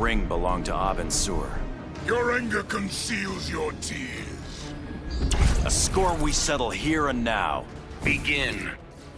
ring belonged to Abensur. Your anger conceals your tears. A score we settle here and now. Begin.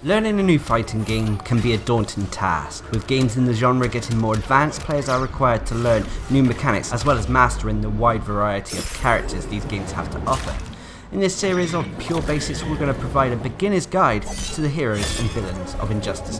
Learning a new fighting game can be a daunting task. With games in the genre getting more advanced, players are required to learn new mechanics as well as mastering the wide variety of characters these games have to offer. In this series of pure basics, we're going to provide a beginner's guide to the heroes and villains of Injustice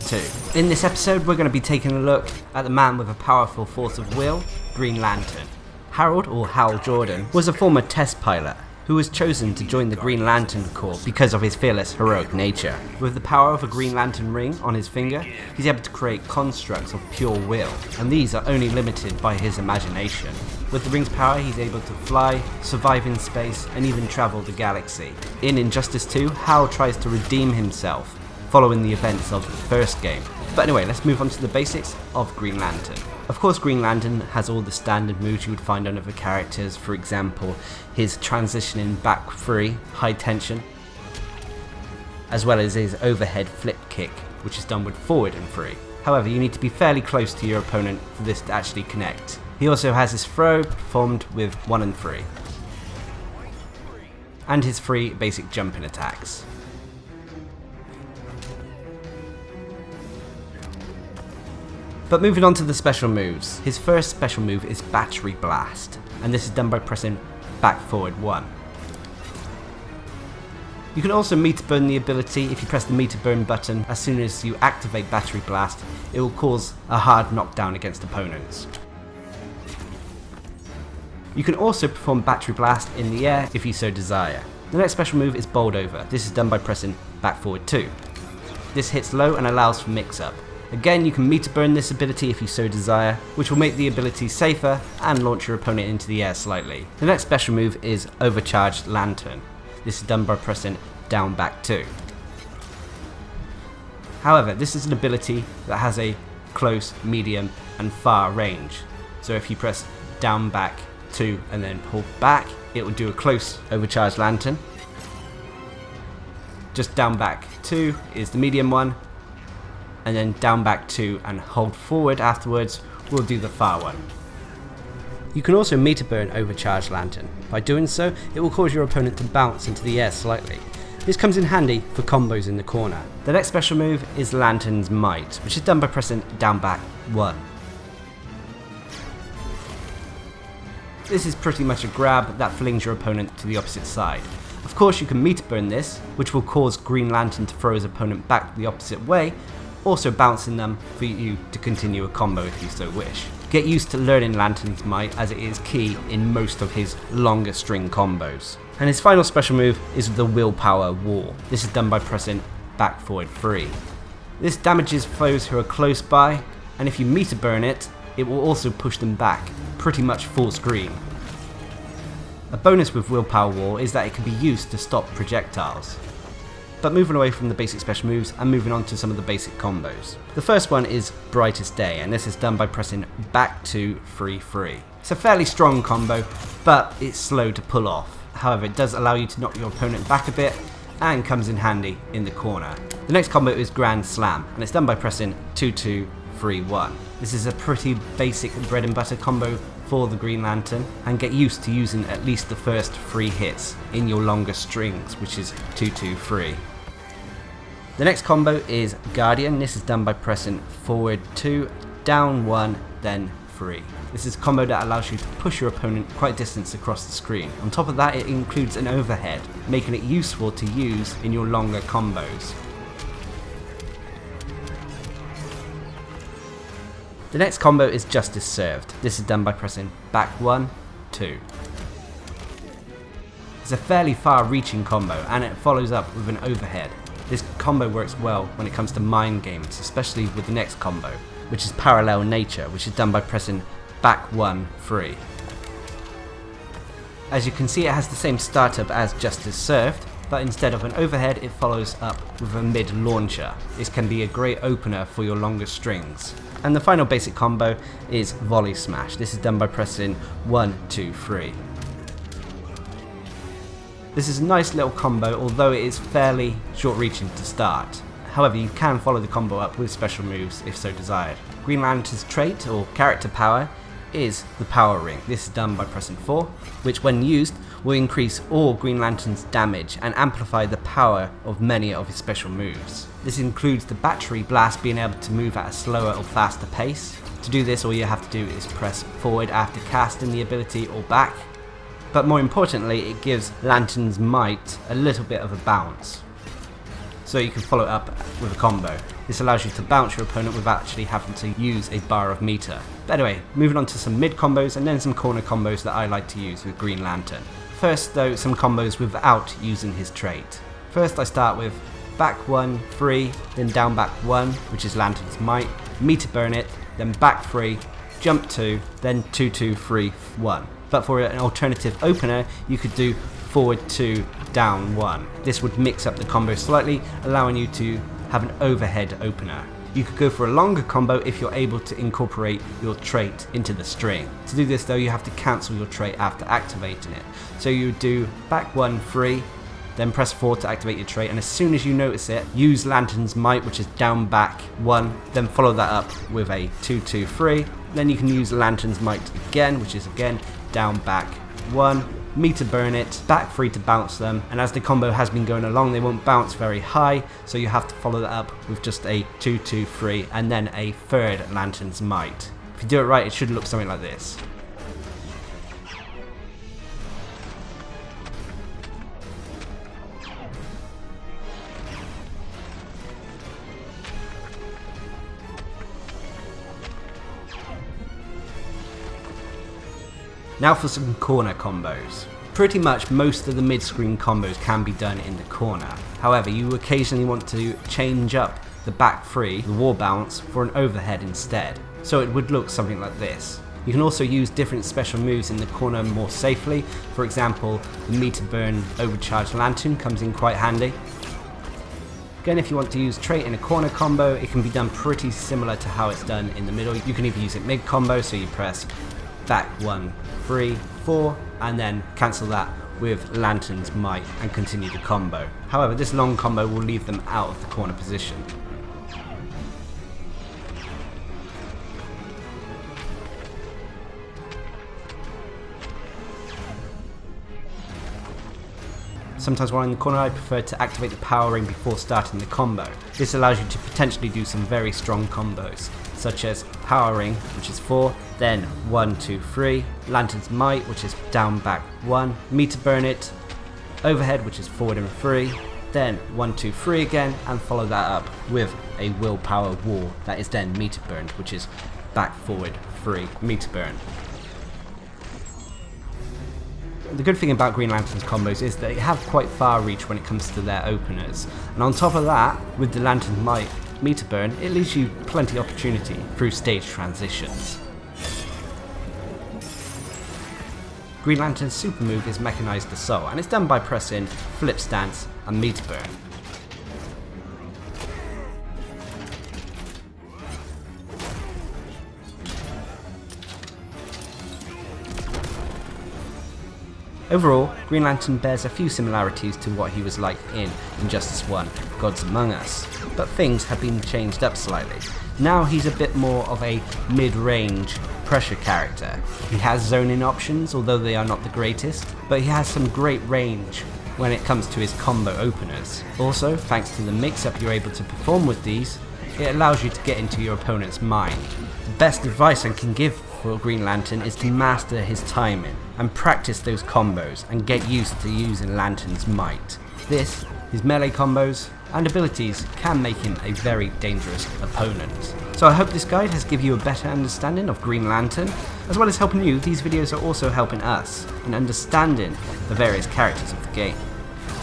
2. In this episode, we're going to be taking a look at the man with a powerful force of will, Green Lantern. Harold, or Hal Jordan, was a former test pilot who was chosen to join the Green Lantern Corps because of his fearless, heroic nature. With the power of a Green Lantern ring on his finger, he's able to create constructs of pure will, and these are only limited by his imagination. With the ring's power, he's able to fly, survive in space, and even travel the galaxy. In Injustice 2, Hal tries to redeem himself, following the events of the first game. But anyway, let's move on to the basics of Green Lantern. Of course, Green Lantern has all the standard moves you would find on other characters, for example, his transitioning back free, high tension, as well as his overhead flip kick, which is done with forward and free. However, you need to be fairly close to your opponent for this to actually connect. He also has his throw performed with 1 and 3, and his 3 basic jumping attacks. But moving on to the special moves, his first special move is Battery Blast, and this is done by pressing back forward 1. You can also meter burn the ability. If you press the meter burn button, as soon as you activate Battery Blast, it will cause a hard knockdown against opponents. You can also perform Battery Blast in the air if you so desire. The next special move is Bowled Over. This is done by pressing back forward 2. This hits low and allows for mix-up. Again, you can meter burn this ability if you so desire, which will make the ability safer and launch your opponent into the air slightly. The next special move is Overcharged Lantern. This is done by pressing down back 2. However, this is an ability that has a close, medium and far range. So if you press down back 2 and then pull back, it will do a close Overcharged Lantern. Just down back 2 is the medium one, and then down back 2 and hold forward afterwards will do the far one. You can also meter burn Overcharged Lantern. By doing so, it will cause your opponent to bounce into the air slightly. This comes in handy for combos in the corner. The next special move is Lantern's Might, which is done by pressing down back 1. This is pretty much a grab that flings your opponent to the opposite side. Of course, you can meter burn this, which will cause Green Lantern to throw his opponent back the opposite way, also bouncing them for you to continue a combo if you so wish. Get used to learning Lantern's Might, as it is key in most of his longer string combos. And his final special move is the Willpower Wall. This is done by pressing back forward 3. This damages foes who are close by, and if you meter burn it, it will also push them back, pretty much full screen. A bonus with Willpower Wall is that it can be used to stop projectiles. But moving away from the basic special moves and moving on to some of the basic combos. The first one is Brightest Day, and this is done by pressing back 2 3 3. It's a fairly strong combo, but it's slow to pull off. However, it does allow you to knock your opponent back a bit and comes in handy in the corner. The next combo is Grand Slam, and it's done by pressing 2 2 3 1. This is a pretty basic bread and butter combo for the Green Lantern, and get used to using at least the first 3 hits in your longer strings, which is 2 2 3. The next combo is Guardian. This is done by pressing forward 2, down 1, then 3. This is a combo that allows you to push your opponent quite a distance across the screen. On top of that, it includes an overhead, making it useful to use in your longer combos. The next combo is Justice Served. This is done by pressing back 1, 2. It's a fairly far-reaching combo, and it follows up with an overhead. This combo works well when it comes to mind games, especially with the next combo, which is Parallel Nature, which is done by pressing back 1, 3. As you can see, it has the same startup as Justice Served, but instead of an overhead, it follows up with a mid launcher. This can be a great opener for your longer strings. And the final basic combo is Volley Smash. This is done by pressing 1, 2, 3. This is a nice little combo, although it is fairly short-reaching to start. However, you can follow the combo up with special moves if so desired. Green Lantern's trait, or character power, is the power ring. This is done by pressing 4, which when used will increase all Green Lantern's damage and amplify the power of many of his special moves. This includes the battery blast being able to move at a slower or faster pace. To do this, all you have to do is press forward after casting the ability or back. But more importantly, it gives Lantern's Might a little bit of a bounce, so you can follow it up with a combo. This allows you to bounce your opponent without actually having to use a bar of meter. But anyway, moving on to some mid combos and then some corner combos that I like to use with Green Lantern. First though, some combos without using his trait. First I start with back 1, 3, then down back 1, which is Lantern's Might, meter burn it, then back 3, jump 2, then 2, 2, 3, 1. But for an alternative opener, you could do forward 2, down 1. This would mix up the combo slightly, allowing you to have an overhead opener. You could go for a longer combo if you're able to incorporate your trait into the string. To do this though, you have to cancel your trait after activating it. So you do back 1, 3, then press 4 to activate your trait, and as soon as you notice it, use Lantern's Might, which is down back 1, then follow that up with a 2, 2, 3. Then you can use Lantern's Might again, which is again down back 1, meter burn it, back 3 to bounce them, and as the combo has been going along, they won't bounce very high, so you have to follow that up with just a 2, 2, 3, and then a third Lantern's Might. If you do it right, it should look something like this. Now for some corner combos. Pretty much most of the mid-screen combos can be done in the corner. However, you occasionally want to change up the back 3, the wall bounce, for an overhead instead. So it would look something like this. You can also use different special moves in the corner more safely. For example, the meter burn overcharged lantern comes in quite handy. Again, if you want to use trait in a corner combo, it can be done pretty similar to how it's done in the middle. You can either use it mid combo, so you press back 1, 3, 4, and then cancel that with Lantern's Might and continue the combo. However, this long combo will leave them out of the corner position. Sometimes while in the corner I prefer to activate the power ring before starting the combo. This allows you to potentially do some very strong combos, such as power ring, which is 4, then 1, 2, 3, Lantern's Might, which is down back 1, meter burn it, overhead, which is forward and 3, then 1, 2, 3 again, and follow that up with a willpower wall that is then meter burned, which is back, forward, 3, meter burn. The good thing about Green Lantern's combos is they have quite far reach when it comes to their openers, and on top of that, with the Lantern's Might meter burn, it leaves you plenty of opportunity through stage transitions. Green Lantern's super move is Mechanized Assault, and it's done by pressing flip stance and meter burn. Overall, Green Lantern bears a few similarities to what he was like in Injustice 1, Gods Among Us, but things have been changed up slightly. Now he's a bit more of a mid-range pressure character. He has zoning options, although they are not the greatest, but he has some great range when it comes to his combo openers. Also, thanks to the mix-up you're able to perform with these, it allows you to get into your opponent's mind. The best advice I can give for Green Lantern is to master his timing and practice those combos and get used to using Lantern's Might. This, his melee combos and abilities can make him a very dangerous opponent. So I hope this guide has given you a better understanding of Green Lantern. As well as helping you, these videos are also helping us in understanding the various characters of the game.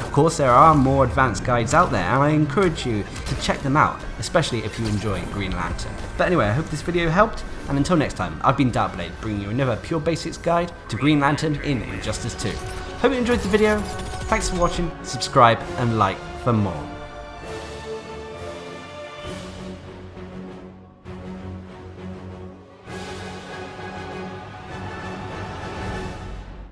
Of course, there are more advanced guides out there, and I encourage you to check them out, especially if you enjoy Green Lantern. But anyway, I hope this video helped, and until next time, I've been Darcblade, bringing you another pure basics guide to Green Lantern in Injustice 2. Hope you enjoyed the video, thanks for watching, subscribe and like for more.